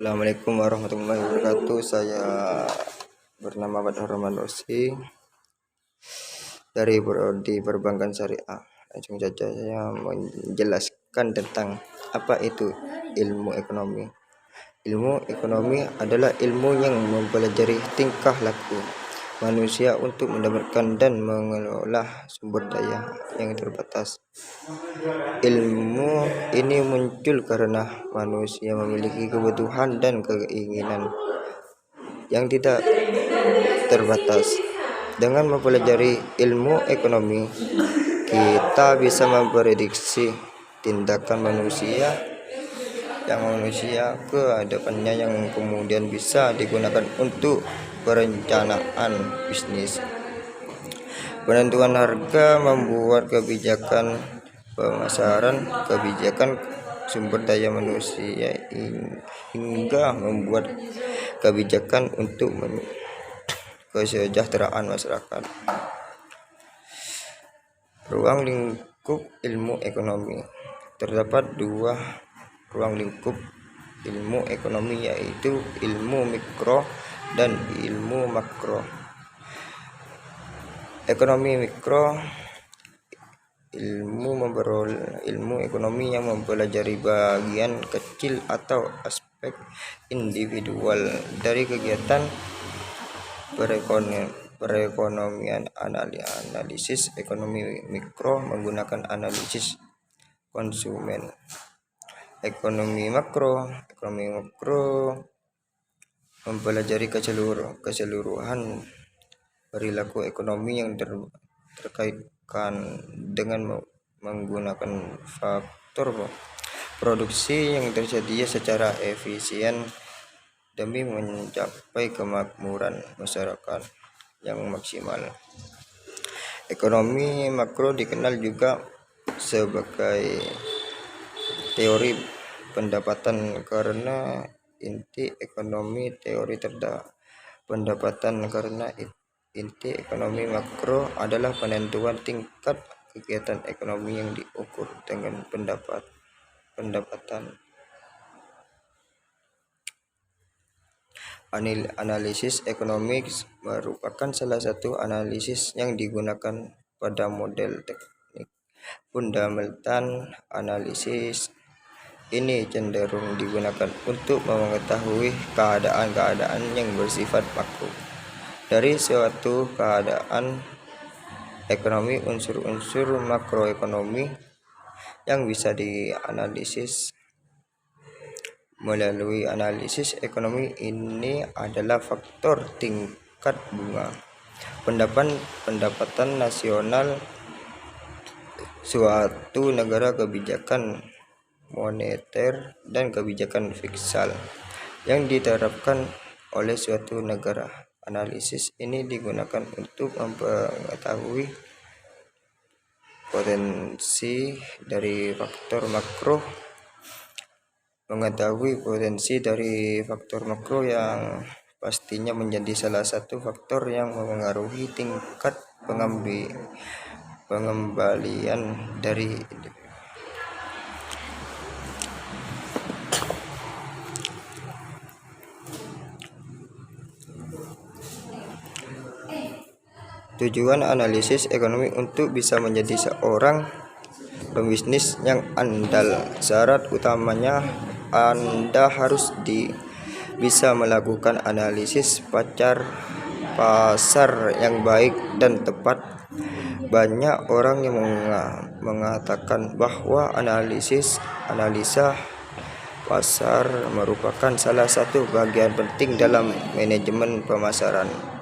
Assalamualaikum warahmatullahi wabarakatuh. Saya bernama Badar Romandosi dari Prodi Perbankan Syariah. Langsung saja saya menjelaskan tentang apa itu ilmu ekonomi. Ilmu ekonomi adalah ilmu yang mempelajari tingkah laku manusia untuk mendapatkan dan mengelola sumber daya yang terbatas. Ilmu ini muncul karena manusia memiliki kebutuhan dan keinginan yang tidak terbatas. Dengan mempelajari ilmu ekonomi, kita bisa memprediksi tindakan manusia ke hadapannya yang kemudian bisa digunakan untuk perencanaan bisnis, penentuan harga, membuat kebijakan pemasaran, kebijakan sumber daya manusia, hingga membuat kebijakan untuk kesejahteraan masyarakat. Ruang lingkup ilmu ekonomi. Terdapat dua ruang lingkup ilmu ekonomi, yaitu ilmu mikro dan ilmu makro. Ekonomi mikro, ilmu ekonomi yang mempelajari bagian kecil atau aspek individual dari kegiatan perekonomian. Analisis ekonomi mikro menggunakan analisis konsumen. Ekonomi makro mempelajari keseluruhan perilaku ekonomi yang terkaitkan dengan menggunakan faktor produksi yang tersedia secara efisien demi mencapai kemakmuran masyarakat yang maksimal. Ekonomi makro dikenal juga sebagai teori pendapatan karena inti ekonomi makro adalah penentuan tingkat kegiatan ekonomi yang diukur dengan pendapatan. Analisis ekonomi merupakan salah satu analisis yang digunakan pada model teknik fundamental. Analisis ini cenderung digunakan untuk mengetahui keadaan-keadaan yang bersifat makro dari suatu keadaan ekonomi. Unsur-unsur makroekonomi yang bisa dianalisis melalui analisis ekonomi ini adalah faktor tingkat bunga, pendapatan nasional suatu negara, kebijakan moneter, dan kebijakan fiskal yang diterapkan oleh suatu negara. Analisis ini digunakan untuk mengetahui potensi dari faktor makro yang pastinya menjadi salah satu faktor yang memengaruhi tingkat pengembalian dari individu. Tujuan analisis ekonomi untuk bisa menjadi seorang pembisnis yang andal. Syarat utamanya Anda harus bisa melakukan analisis pasar yang baik dan tepat. Banyak orang yang mengatakan bahwa analisa pasar merupakan salah satu bagian penting dalam manajemen pemasaran.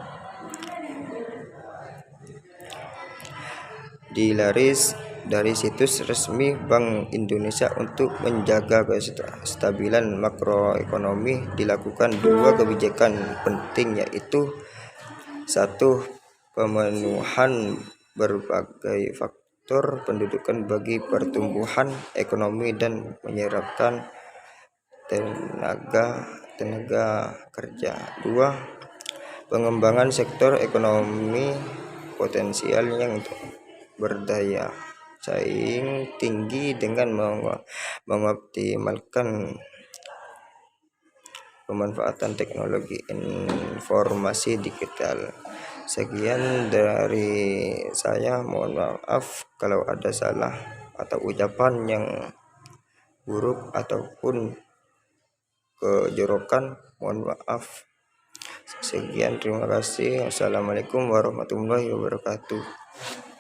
Dilaris dari situs resmi Bank Indonesia, untuk menjaga kestabilan makroekonomi dilakukan dua kebijakan penting, yaitu 1. Pemenuhan berbagai faktor pendudukan bagi pertumbuhan ekonomi dan menyerapkan tenaga kerja. 2. Pengembangan sektor ekonomi potensial yang berdaya saing tinggi dengan mengoptimalkan pemanfaatan teknologi informasi digital. Sekian dari saya, mohon maaf kalau ada salah atau ucapan yang buruk ataupun kejorokan, mohon maaf. Sekian, terima kasih. Assalamualaikum warahmatullahi wabarakatuh.